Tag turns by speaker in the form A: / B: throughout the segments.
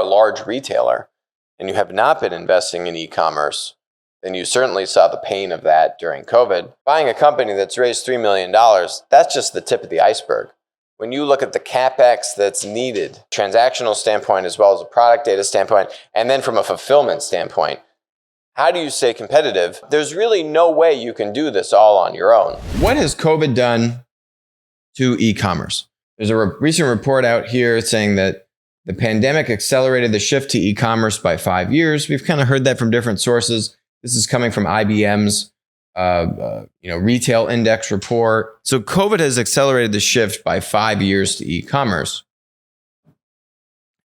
A: a large retailer and you have not been investing in e-commerce, then you certainly saw the pain of that during COVID. Buying a company that's raised $3 million, that's just the tip of the iceberg. When you look at the CapEx that's needed, transactional standpoint as well as a product data standpoint, and then from a fulfillment standpoint, how do you stay competitive? There's really no way you can do this all on your own. What has COVID done to e-commerce? There's a recent report out here saying that the pandemic accelerated the shift to e-commerce by 5 years. We've kind of heard that from different sources. This is coming from IBM's retail index report. So COVID has accelerated the shift by 5 years to e-commerce.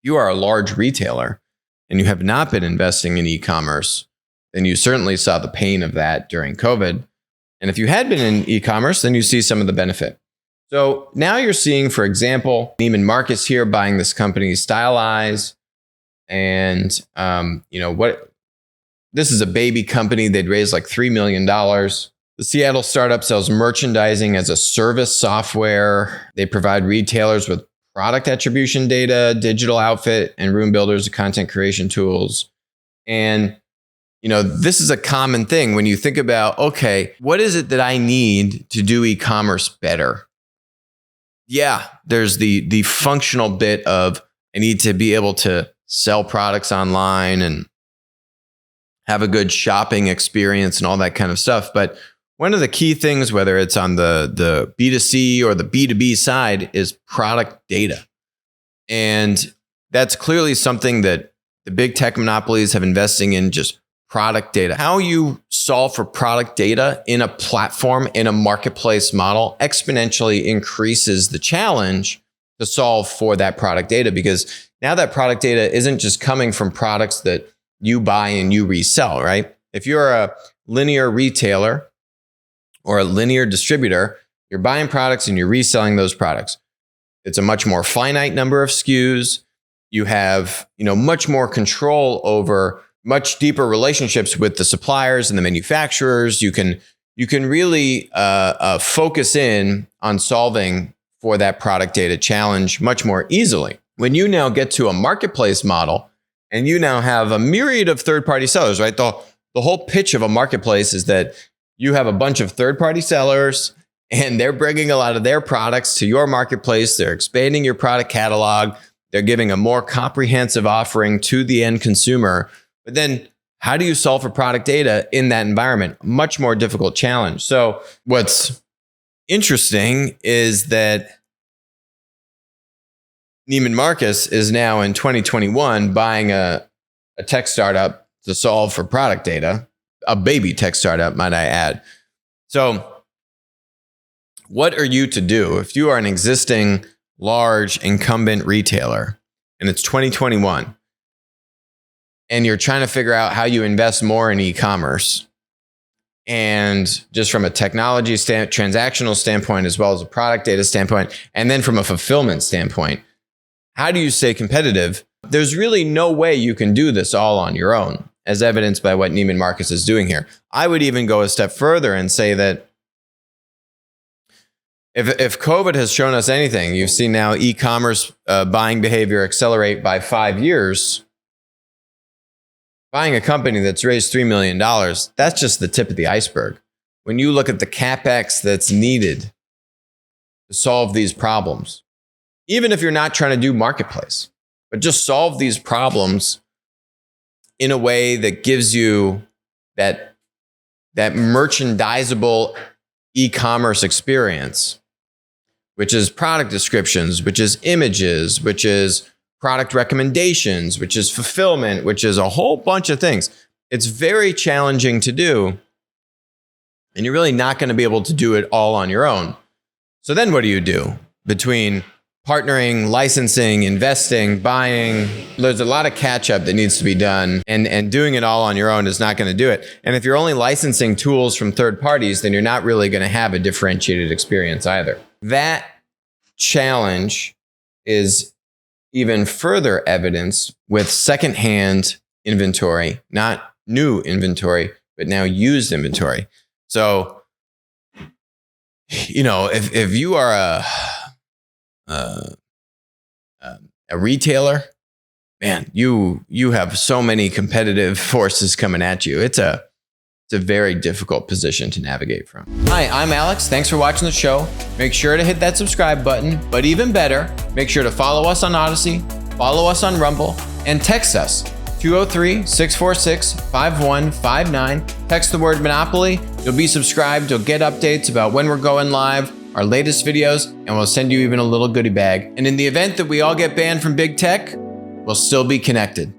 A: You are a large retailer and you have not been investing in e-commerce, then you certainly saw the pain of that during COVID. And if you had been in e-commerce, then you see some of the benefit. So now you're seeing, for example, Neiman Marcus here buying this company, Stylize. And, this is a baby company. They'd raised like $3 million. The Seattle startup sells merchandising as a service software. They provide retailers with product attribution data, digital outfit, and room builders, content creation tools. And this is a common thing when you think about, okay, what is it that I need to do e-commerce better? Yeah, there's the functional bit of I need to be able to sell products online and have a good shopping experience and all that kind of stuff. But one of the key things, whether it's on the B2C or the B2B side, is product data. And that's clearly something that the big tech monopolies have investing in, just product data. How you solve for product data in a platform, in a marketplace model, exponentially increases the challenge to solve for that product data, because now that product data isn't just coming from products that you buy and you resell, right? If you're a linear retailer or a linear distributor, you're buying products and you're reselling those products. It's a much more finite number of SKUs. You have, much more control over much deeper relationships with the suppliers and the manufacturers. You can really focus in on solving for that product data challenge much more easily. When you now get to a marketplace model and you now have a myriad of third-party sellers, right? The whole pitch of a marketplace is that you have a bunch of third-party sellers and they're bringing a lot of their products to your marketplace. They're expanding your product catalog. They're giving a more comprehensive offering to the end consumer. But then how do you solve for product data in that environment? Much more difficult challenge. So what's interesting is that Neiman Marcus is now in 2021 buying a tech startup to solve for product data, a baby tech startup, might I add. So what are you to do if you are an existing large incumbent retailer and it's 2021 and you're trying to figure out how you invest more in e-commerce? And just from a technology transactional standpoint, as well as a product data standpoint, and then from a fulfillment standpoint, how do you stay competitive? There's really no way you can do this all on your own, as evidenced by what Neiman Marcus is doing here. I would even go a step further and say that if COVID has shown us anything, you've seen now e-commerce buying behavior accelerate by 5 years. Buying a company that's raised $3 million, that's just the tip of the iceberg. When you look at the CapEx that's needed to solve these problems, even if you're not trying to do marketplace, but just solve these problems in a way that gives you that merchandisable e-commerce experience, which is product descriptions, which is images, which is product recommendations, which is fulfillment, which is a whole bunch of things. It's very challenging to do, and you're really not going to be able to do it all on your own. So then what do you do between partnering, licensing, investing, buying? There's a lot of catch up that needs to be done, and doing it all on your own is not going to do it. And if you're only licensing tools from third parties, then you're not really going to have a differentiated experience either. That challenge is even further evidenced with secondhand inventory, not new inventory, but now used inventory. So, if you are a retailer man, you have so many competitive forces coming at you. It's a very difficult position to navigate from. Hi, I'm Alex. Thanks for watching the show. Make sure to hit that subscribe button, but even better, make sure to follow us on Odyssey, follow us on Rumble, and text us 203-646-5159. Text the word Monopoly. You'll be subscribed. You'll get updates about when we're going live, our latest videos, and we'll send you even a little goodie bag. And in the event that we all get banned from big tech, we'll still be connected.